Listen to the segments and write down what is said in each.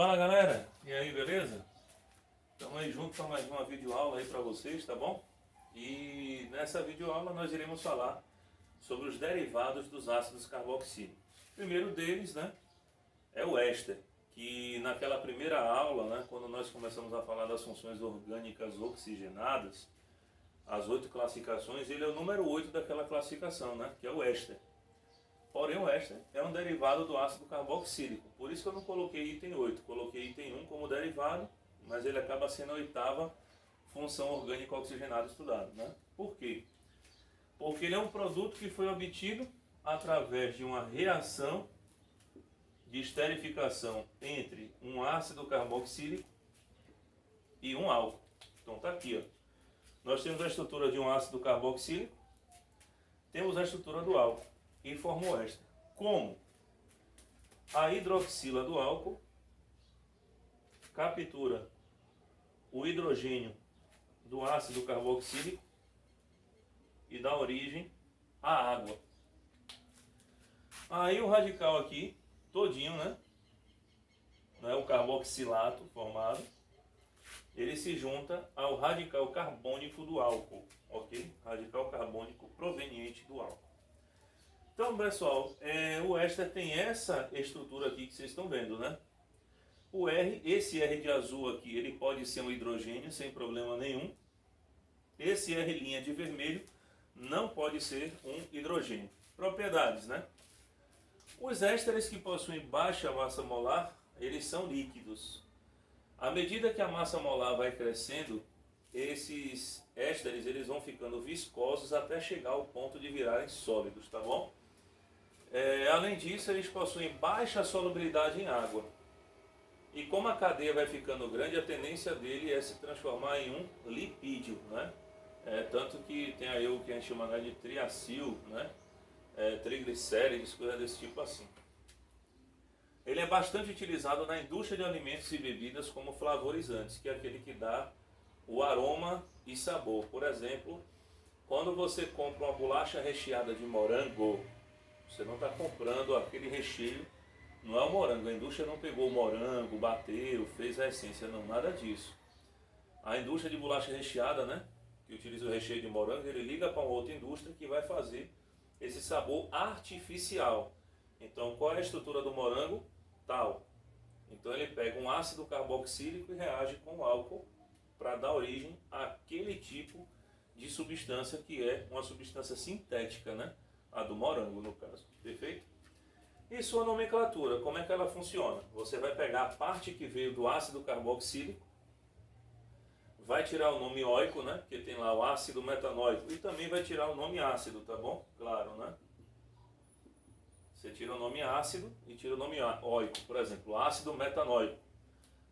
Fala galera, e aí, beleza? Estamos aí junto para mais uma videoaula aí para vocês, tá bom? E nessa videoaula nós iremos falar sobre os derivados dos ácidos carboxílicos. O primeiro deles, né, é o éster, que naquela primeira aula, né, quando nós começamos a falar das funções orgânicas oxigenadas, as 8 classificações, ele é o número 8 daquela classificação, né, que é o éster. Porém, o éster é um derivado do ácido carboxílico. Por isso que eu não coloquei item 8. Coloquei item 1 como derivado, mas ele acaba sendo a 8ª função orgânica oxigenada estudada, né? Por quê? Porque ele é um produto que foi obtido através de uma reação de esterificação entre um ácido carboxílico e um álcool. Então tá aqui, ó. Nós temos a estrutura de um ácido carboxílico, temos a estrutura do álcool e forma o éster. Como? A hidroxila do álcool captura o hidrogênio do ácido carboxílico e dá origem à água. Aí o radical aqui, todinho, né? O carboxilato formado, ele se junta ao radical carbônico do álcool, ok? Radical carbônico proveniente do álcool. Então, pessoal, o éster tem essa estrutura aqui que vocês estão vendo, né? O R, esse R de azul aqui, ele pode ser um hidrogênio sem problema nenhum. Esse R' de vermelho não pode ser um hidrogênio. Propriedades, né? Os ésteres que possuem baixa massa molar, eles são líquidos. À medida que a massa molar vai crescendo, esses ésteres eles vão ficando viscosos até chegar ao ponto de virarem sólidos, tá bom? Além disso, eles possuem baixa solubilidade em água. E como a cadeia vai ficando grande, a tendência dele é se transformar em um lipídio, né? Tanto que tem aí o que a gente chama de triacil, né? Triglicérides, coisa desse tipo assim. Ele é bastante utilizado na indústria de alimentos e bebidas como flavorizantes, que é aquele que dá o aroma e sabor. Por exemplo, quando você compra uma bolacha recheada de morango, você não está comprando aquele recheio, não é o morango. A indústria não pegou o morango, bateu, fez a essência, não, nada disso. A indústria de bolacha recheada, né, que utiliza o recheio de morango, ele liga para uma outra indústria que vai fazer esse sabor artificial. Então, qual é a estrutura do morango? Tal. Então, ele pega um ácido carboxílico e reage com o álcool para dar origem àquele tipo de substância que é uma substância sintética, né? A do morango, no caso. Perfeito? E sua nomenclatura, como é que ela funciona? Você vai pegar a parte que veio do ácido carboxílico, vai tirar o nome óico, né? Porque tem lá o ácido metanóico, e também vai tirar o nome ácido, tá bom? Claro, né? Você tira o nome ácido e tira o nome óico. Por exemplo, ácido metanóico.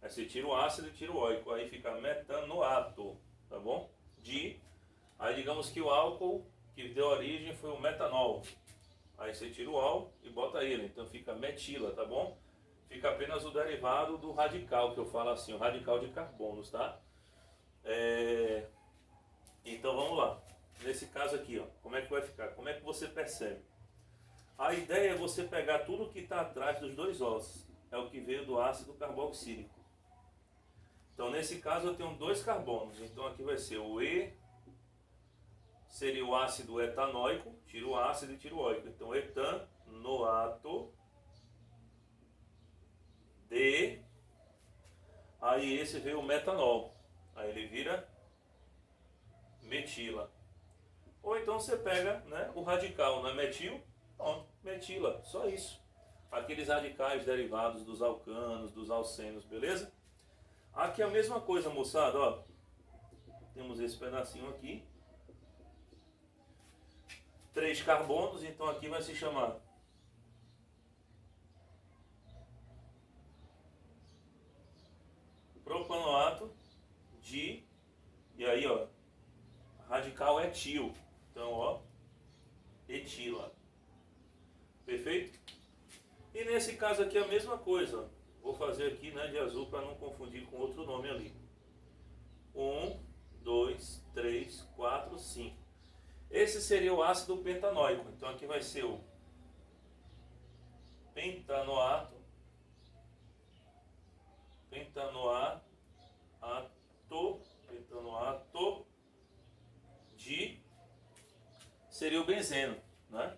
Aí você tira o ácido e tira o óico, aí fica metanoato, tá bom? Aí digamos que o álcool que deu origem foi o metanol. Aí você tira o álcool e bota ele, então fica metila, tá bom? Fica apenas o derivado do radical, que eu falo assim, o radical de carbonos, tá? Então vamos lá. Nesse caso aqui, ó, como é que vai ficar? Como é que você percebe? A ideia é você pegar tudo que está atrás dos dois ossos. É o que veio do ácido carboxílico. Então nesse caso eu tenho 2 carbonos. Então aqui vai ser o E, seria o ácido etanóico, tiro o ácido e tiro o óico. Então etanoato de, aí esse veio o metanol. Aí ele vira metila. Ou então você pega, né, o radical, não é metil? Pronto, metila, só isso. Aqueles radicais derivados dos alcanos, dos alcenos, beleza? Aqui é a mesma coisa, moçada, ó. Temos esse pedacinho aqui. 3 carbonos, então aqui vai se chamar propanoato de, e aí ó, radical etil. Então ó, etila. Perfeito? E nesse caso aqui é a mesma coisa, ó. Vou fazer aqui, né, de azul para não confundir com outro nome ali. 1, 2, 3, 4, 5. Esse seria o ácido pentanóico. Então aqui vai ser o pentanoato petanoato de seria o benzeno, né?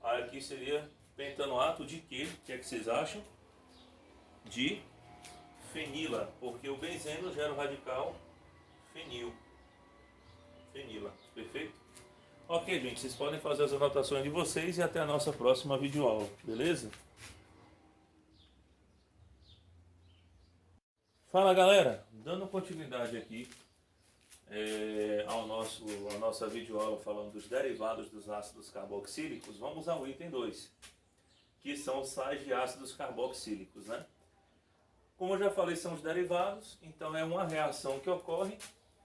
Aí aqui seria pentanoato de quê? O que é que vocês acham? De fenila, porque o benzeno gera o radical fenila, perfeito? Ok, gente, vocês podem fazer as anotações de vocês e até a nossa próxima videoaula, beleza? Fala, galera, dando continuidade aqui à nossa videoaula falando dos derivados dos ácidos carboxílicos, vamos ao item 2, que são os sais de ácidos carboxílicos, né? Como eu já falei, são os derivados, então é uma reação que ocorre.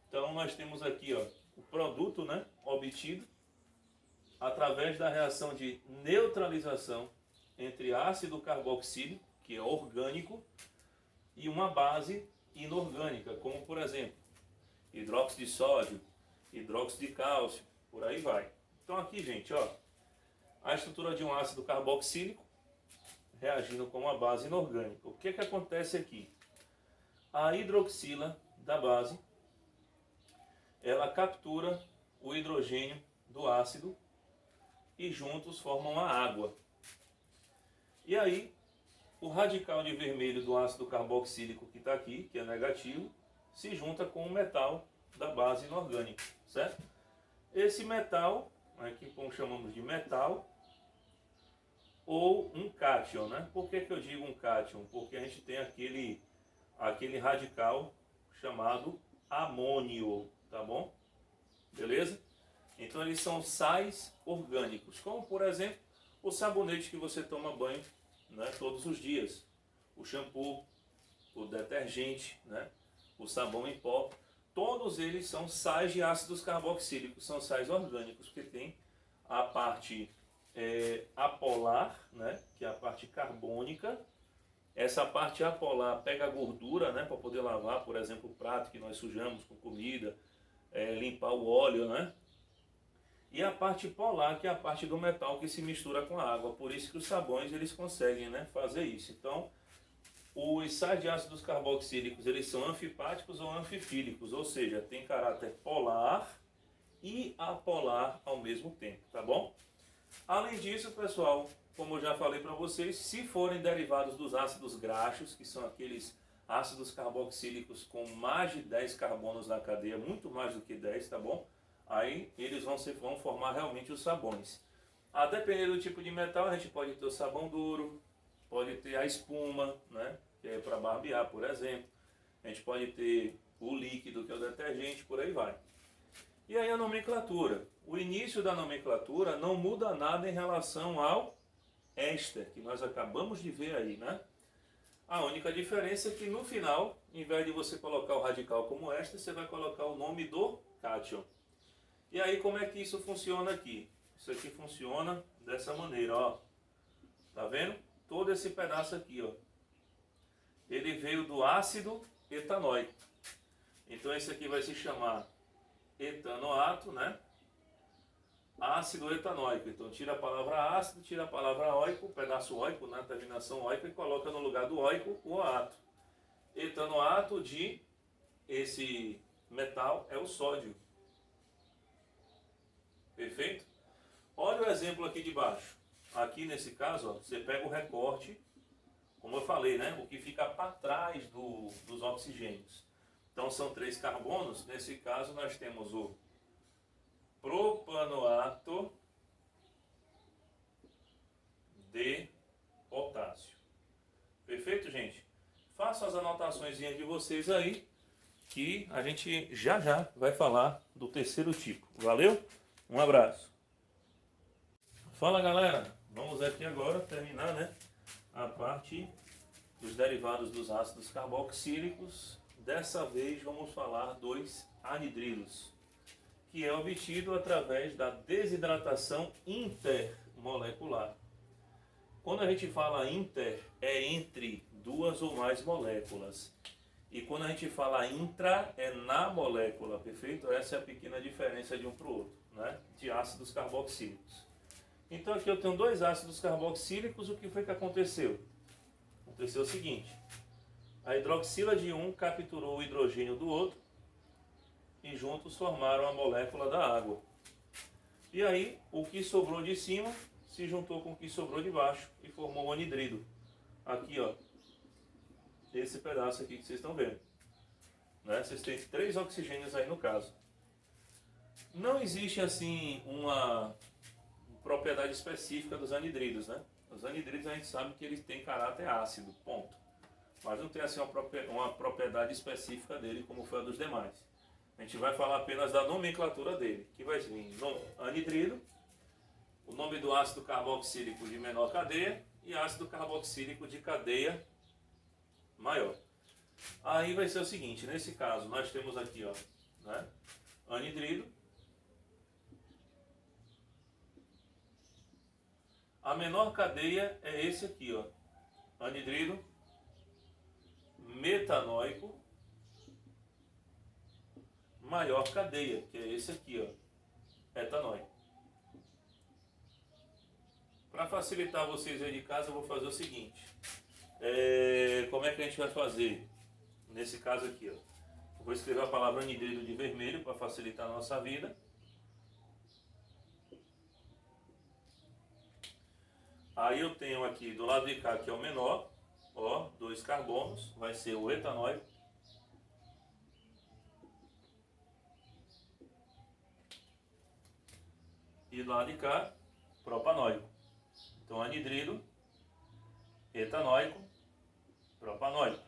Então nós temos aqui, ó, o produto, né, obtido através da reação de neutralização entre ácido carboxílico, que é orgânico, e uma base inorgânica, como por exemplo, hidróxido de sódio, hidróxido de cálcio, por aí vai. Então aqui, gente, ó, a estrutura de um ácido carboxílico reagindo com uma base inorgânica. O que que acontece aqui? A hidroxila da base, ela captura o hidrogênio do ácido e juntos formam a água. E aí, o radical de vermelho do ácido carboxílico que está aqui, que é negativo, se junta com o metal da base inorgânica, certo? Esse metal, aqui como chamamos de metal, ou um cátion, né? Por que eu digo um cátion? Porque a gente tem aquele radical chamado amônio, tá bom? Beleza? Então eles são sais orgânicos, como por exemplo o sabonete que você toma banho, né, todos os dias, o shampoo, o detergente, né, o sabão em pó, todos eles são sais de ácidos carboxílicos, são sais orgânicos, porque tem a parte apolar, né, que é a parte carbônica. Essa parte apolar pega a gordura, né, para poder lavar, por exemplo, o prato que nós sujamos com comida, limpar o óleo, né? E a parte polar, que é a parte do metal que se mistura com a água. Por isso que os sabões eles conseguem, né, fazer isso. Então, os sais de ácidos carboxílicos eles são anfipáticos ou anfifílicos, ou seja, tem caráter polar e apolar ao mesmo tempo, tá bom? Além disso, pessoal, como eu já falei para vocês, se forem derivados dos ácidos graxos, que são aqueles ácidos carboxílicos com mais de 10 carbonos na cadeia, muito mais do que 10, tá bom? Aí eles vão formar realmente os sabões. A depender do tipo de metal, a gente pode ter o sabão duro, pode ter a espuma, né, que é para barbear, por exemplo. A gente pode ter o líquido, que é o detergente, por aí vai. E aí a nomenclatura. O início da nomenclatura não muda nada em relação ao éster, que nós acabamos de ver aí, né? A única diferença é que no final, em vez de você colocar o radical como éster, você vai colocar o nome do cátion. E aí como é que isso funciona aqui? Isso aqui funciona dessa maneira, ó. Tá vendo? Todo esse pedaço aqui, ó. Ele veio do ácido etanóico. Então esse aqui vai se chamar etanoato, né? Ácido etanóico. Então tira a palavra ácido, tira a palavra óico, o pedaço óico, né? Terminação óica, e coloca no lugar do óico o ato. Etanoato de esse metal é o sódio. Perfeito? Olha o exemplo aqui de baixo. Aqui nesse caso, ó, você pega o recorte, como eu falei, né? O que fica para trás dos oxigênios. Então são 3 carbonos. Nesse caso nós temos o propanoato de potássio. Perfeito, gente? Façam as anotações de vocês aí, que a gente já vai falar do terceiro tipo. Valeu? Um abraço. Fala, galera. Vamos aqui agora terminar, né, a parte dos derivados dos ácidos carboxílicos. Dessa vez vamos falar dos anidrilos, que é obtido através da desidratação intermolecular. Quando a gente fala inter, é entre duas ou mais moléculas. E quando a gente fala intra, é na molécula, perfeito? Essa é a pequena diferença de um para o outro, né, de ácidos carboxílicos. Então aqui eu tenho 2 ácidos carboxílicos. O que foi que aconteceu? Aconteceu o seguinte: A hidroxila de um capturou o hidrogênio do outro e juntos formaram a molécula da água. E aí, o que sobrou de cima se juntou com o que sobrou de baixo e formou o anidrido. Aqui, ó, esse pedaço aqui que vocês estão vendo. Né? Vocês têm 3 oxigênios aí no caso. Não existe assim uma propriedade específica dos anidridos, né? Os anidridos a gente sabe que eles têm caráter ácido, ponto. Mas não tem assim uma propriedade específica dele como foi a dos demais. A gente vai falar apenas da nomenclatura dele, que vai vir anidrido, o nome do ácido carboxílico de menor cadeia e ácido carboxílico de cadeia maior. Aí vai ser o seguinte, nesse caso nós temos aqui, ó, né, anidrido. A menor cadeia é esse aqui, ó, anidrido metanóico. Maior cadeia, que é esse aqui, ó, etanóico. Para facilitar vocês aí de casa, eu vou fazer o seguinte. Como é que a gente vai fazer? Nesse caso aqui, ó. Eu vou escrever a palavra anidrido de vermelho para facilitar a nossa vida. Aí eu tenho aqui do lado de cá, que é o menor, ó, 2 carbonos, vai ser o etanóico. E do lado de cá, propanóico. Então, anidrido, etanóico, propanóico.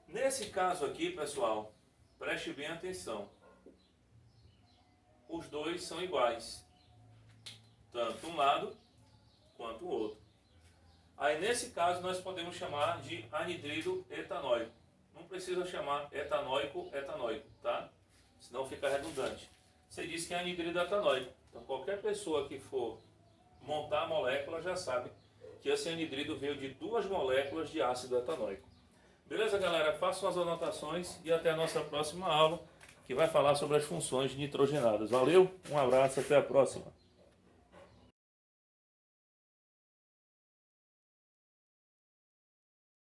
Nesse caso aqui, pessoal, preste bem atenção. Os dois são iguais, tanto um lado quanto o outro. Aí, nesse caso, nós podemos chamar de anidrido etanóico. Não precisa chamar etanóico, tá? Senão fica redundante. Você disse que é anidrido etanóico. Então, qualquer pessoa que for montar a molécula já sabe que esse anidrido veio de 2 moléculas de ácido etanóico. Beleza, galera? Façam as anotações e até a nossa próxima aula, que vai falar sobre as funções nitrogenadas. Valeu, um abraço, até a próxima.